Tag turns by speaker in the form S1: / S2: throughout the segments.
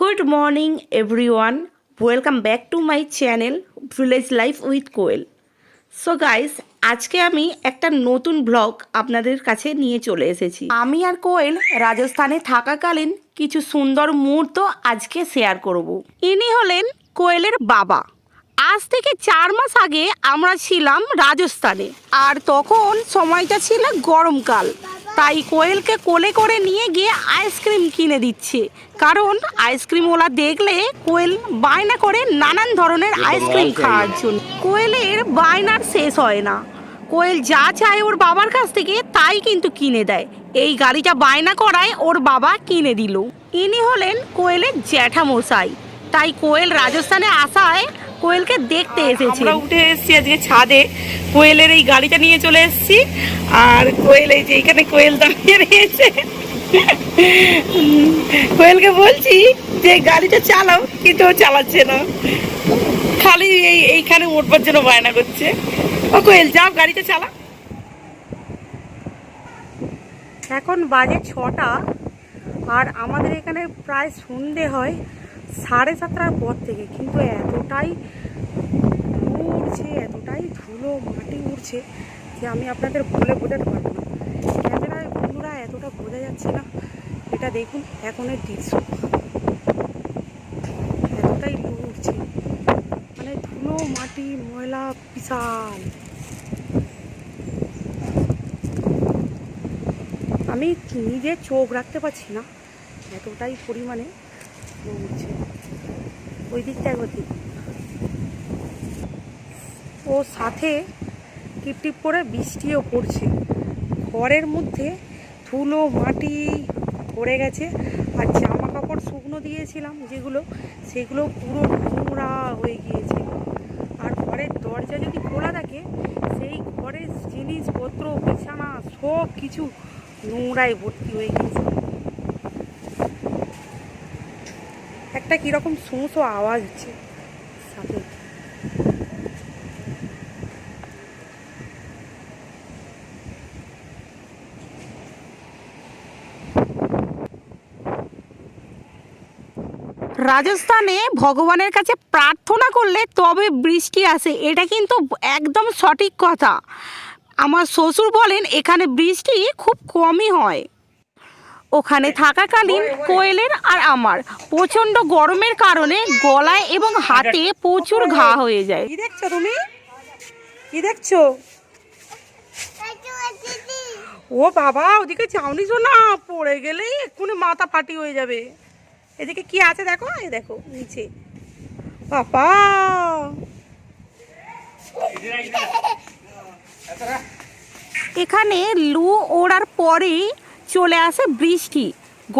S1: Good morning everyone, welcome back to my channel village life with Koyel. So guys, আজকে আমি একটা নতুন blog আপনাদের কাছে নিয়ে চলে এসেছি। আমি আর কোয়েল রাজস্থানে থাকাকালীন কিছু সুন্দর মুহূর্ত আজকে শেয়ার করব। ইনি হলেন কোয়েলের বাবা। আজ থেকে 4 মাস আগে আমরা ছিলাম রাজস্থানে, আর তখন সময়টা ছিল গরমকাল। তাই কোয়েলকে কোলে করে নিয়ে গিয়ে আইসক্রিম কিনে দিচ্ছে, কারণ আইসক্রিমওয়ালা দেখলে কোয়েল বায়না করে নানান ধরনের আইসক্রিম খাওয়ার জন্য। কোয়েলের বায়নার শেষ হয় না, কোয়েল যা চায় ওর বাবার কাছ থেকে তাই কিন্তু কিনে দেয়। এই গাড়িটা বায়না করায় ওর বাবা কিনে দিল। ইনি হলেন কোয়েলের জ্যাঠামশাই। তাই কোয়েল রাজস্থানে আসায় কোয়েলকে দেখতে এসেছি। আমরা উঠে এসেছি আজকে ছাদে, কোয়েলের এই গাড়িটা নিয়ে চলে এসেছি। আর কোয়েল এই যে এখানে কোয়েল দাঁড়িয়ে রয়েছে। কোয়েলকে বলছি যে গাড়িটা চালাও, কিন্তু ও চালাচ্ছে না, খালি এইখানে উঠবার জন্য বায়না করছে। ও কোয়েল, যাও গাড়িটা চালা। এখন বাজে 6টা, আর আমাদের এখানে প্রায় সন্ধে হয় 7:30টার পর থেকে। কিন্তু এতটাই উড়ছে, এতটাই ধুলো মাটি উড়ছে যে আমি আপনাদের বলে বোঝাতে পারবো না। ক্যামেরায় বন্ধুরা এতটা বোঝা যাচ্ছে না। এটা দেখুন এখনের দৃশ্য, এতটাই উড়ছে, মানে ধুলো মাটি ময়লা বিশাল। আমি নিজে চোখ রাখতে পারছি না, এতটাই পরিমাণে উঠছে। ওই দিকটা একবার দিক, ও সাথে টিপটিপ করে বৃষ্টিও পড়ছে। ঘরের মধ্যে ধুলো মাটি পড়ে গেছে, আর জামা কাপড় শুকনো দিয়েছিলাম যেগুলো, সেগুলো পুরো নোংরা হয়ে গিয়েছে। আর ঘরের দরজা যদি খোলা থাকে, সেই ঘরের জিনিসপত্র বিছানা সব কিছু নোংরায় ভর্তি হয়ে গিয়েছে। একটা কীরকম শোঁ আওয়াজ হচ্ছে সাথে। রাজস্থানে ভগবানের কাছে প্রার্থনা করলে তবে বৃষ্টি আসে, এটা কিন্তু একদম সঠিক কথা। আমার শ্বশুর বলেন এখানে বৃষ্টি খুব কমই হয়। ওখানে থাকাকালীন কোয়েলের আর আমার প্রচণ্ড গরমের কারণে গলায় এবং হাতে প্রচুর ঘা হয়ে যায়। কি দেখছো তুমি? কি দেখছো? ও বাবা, ওদিকে যাওনি শোনা, পড়ে গেলেই এক্ষুনি মাথা ফাটি হয়ে যাবে। এদিকে কি আছে দেখো, এই দেখো নিচে। বাবা, এখানে লু ওড়ার পরেই চলে আসে বৃষ্টি।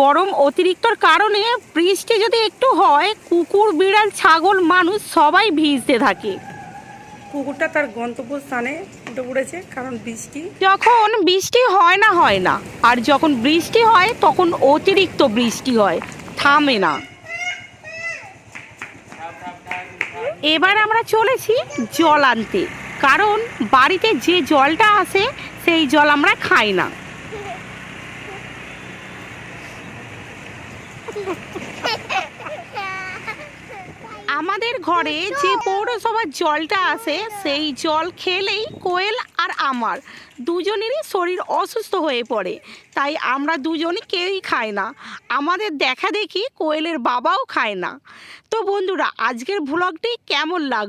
S1: গরম অতিরিক্তর কারণে বৃষ্টি যদি একটু হয়, কুকুর বিড়াল ছাগল মানুষ সবাই ভিজতে থাকে। কুকুরটা তার গন্তব্যস্থানে উঠে পড়েছে, কারণ বৃষ্টি যখন বৃষ্টি হয় না, আর যখন বৃষ্টি হয় তখন অতিরিক্ত বৃষ্টি হয়, থামে না। এবার আমরা চলেছি জল আনতে, কারণ বাড়িতে যে জলটা আসে সেই জল আমরা খাই না। আমাদের ঘরে যে পৌরসভার জলটা আসে সেই জল খেলেই কোয়েল আর আমার দুজনেরই শরীর অসুস্থ হয়ে পড়ে। তাই আমরা দুজনই কেউই খাই না। আমাদের দেখা দেখি কোয়েলের বাবাও খায় না। তো বন্ধুরা, আজকের ভ্লগটি কেমন লাগলো?